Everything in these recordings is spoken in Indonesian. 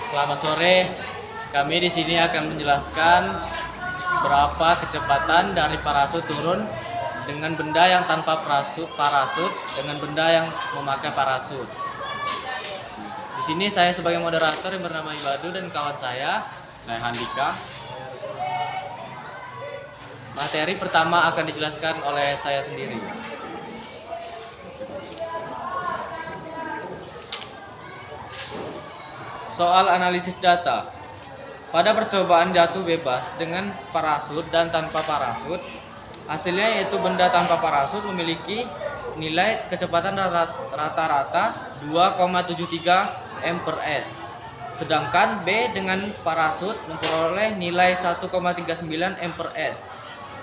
Selamat sore. Kami di sini akan menjelaskan berapa kecepatan dari parasut turun dengan benda yang tanpa parasut dengan benda yang memakai parasut. Di sini saya sebagai moderator yang bernama Ibadu dan kawan saya Handika. Materi pertama akan dijelaskan oleh saya sendiri. Soal analisis data. Pada percobaan jatuh bebas dengan parasut dan tanpa parasut, hasilnya yaitu benda tanpa parasut memiliki nilai kecepatan rata-rata 2,73 m/s. Sedangkan B dengan parasut memperoleh nilai 1,39 m/s.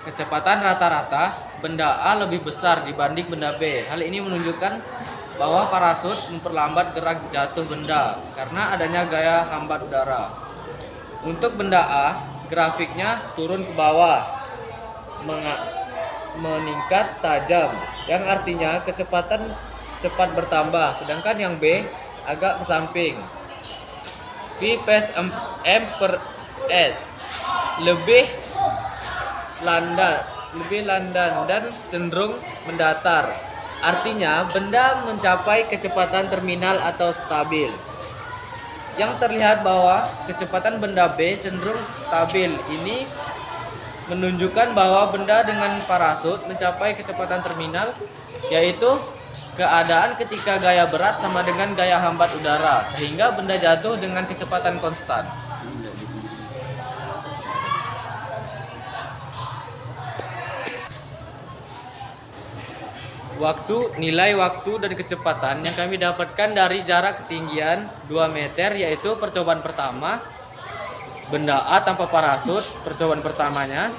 Kecepatan rata-rata benda A lebih besar dibanding benda B. Hal ini menunjukkan bahwa parasut memperlambat gerak jatuh benda karena adanya gaya hambat udara. Untuk benda A, grafiknya turun ke bawah, meningkat tajam, yang artinya kecepatan cepat bertambah, sedangkan yang B agak ke samping. V per m/s lebih landan dan cenderung mendatar. Artinya benda mencapai kecepatan terminal atau stabil. Yang terlihat bahwa kecepatan benda B cenderung stabil. Ini menunjukkan bahwa benda dengan parasut mencapai kecepatan terminal, yaitu keadaan ketika gaya berat sama dengan gaya hambat udara, sehingga benda jatuh dengan kecepatan konstan. Nilai waktu dan kecepatan yang kami dapatkan dari jarak ketinggian 2 meter, yaitu percobaan pertama benda A tanpa parasut, percobaan pertamanya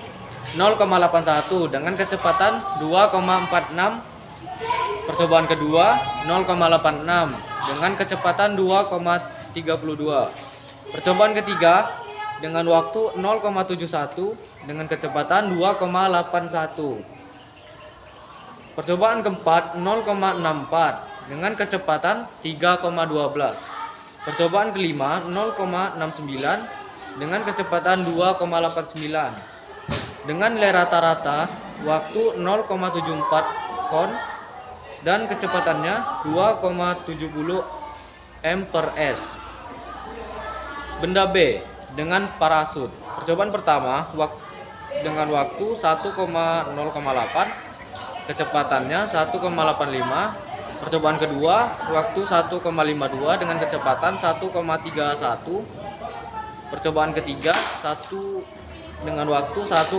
0,81 dengan kecepatan 2,46. Percobaan kedua 0,86 dengan kecepatan 2,32. Percobaan ketiga dengan waktu 0,71 dengan kecepatan 2,81. Percobaan keempat 0,64 dengan kecepatan 3,12. Percobaan kelima 0,69 dengan kecepatan 2,89. Dengan nilai rata-rata waktu 0,74 sekon dan kecepatannya 2,70 m/s. Benda B dengan parasut. Percobaan pertama dengan waktu 1,08, kecepatannya 1,85. Percobaan kedua waktu 1,52 dengan kecepatan 1,31. Percobaan ketiga dengan waktu 1,79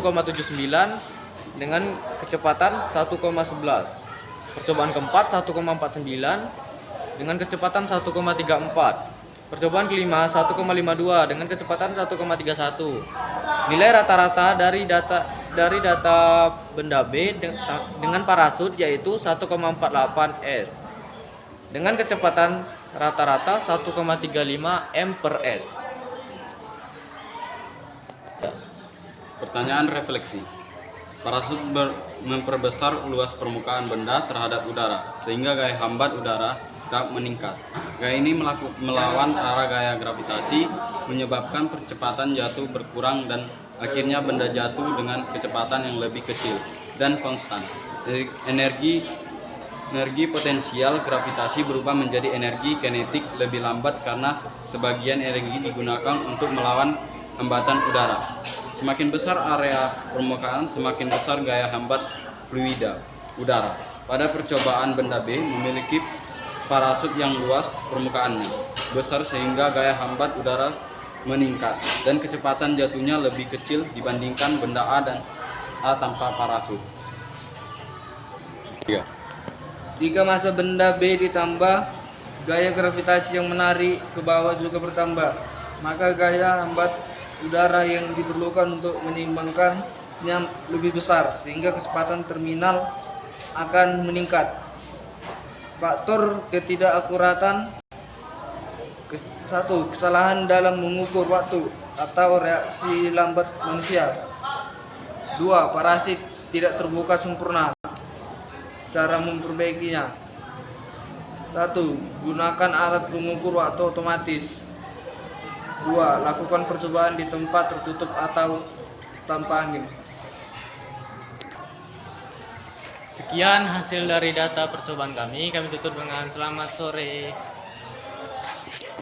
dengan kecepatan 1,11. Percobaan keempat 1,49 dengan kecepatan 1,34. Percobaan kelima 1,52 dengan kecepatan 1,31. Nilai rata-rata dari data benda B dengan parasut yaitu 1,48 s dengan kecepatan rata-rata 1,35 m/s. Pertanyaan refleksi. Parasut memperbesar luas permukaan benda terhadap udara, sehingga gaya hambat udara dapat meningkat. Gaya ini melawan arah gaya gravitasi, menyebabkan percepatan jatuh berkurang dan akhirnya benda jatuh dengan kecepatan yang lebih kecil dan konstan. Energi potensial gravitasi berubah menjadi energi kinetik lebih lambat karena sebagian energi digunakan untuk melawan hambatan udara. Semakin besar area permukaan, semakin besar gaya hambat fluida udara. Pada percobaan benda B memiliki parasut yang luas permukaannya besar sehingga gaya hambat udara meningkat dan kecepatan jatuhnya lebih kecil dibandingkan benda A dan A tanpa parasut. Jika massa benda B ditambah, gaya gravitasi yang menarik ke bawah juga bertambah, maka gaya hambat udara yang diperlukan untuk menyeimbangkannya lebih besar, sehingga kecepatan terminal akan meningkat. Faktor ketidakakuratan. 1. Kesalahan dalam mengukur waktu atau reaksi lambat manusia. 2. Parasit tidak terbuka sempurna. Cara memperbaikinya: 1. Gunakan alat pengukur waktu otomatis. 2. Lakukan percobaan di tempat tertutup atau tanpa angin. Sekian hasil dari data percobaan kami tutup dengan selamat sore.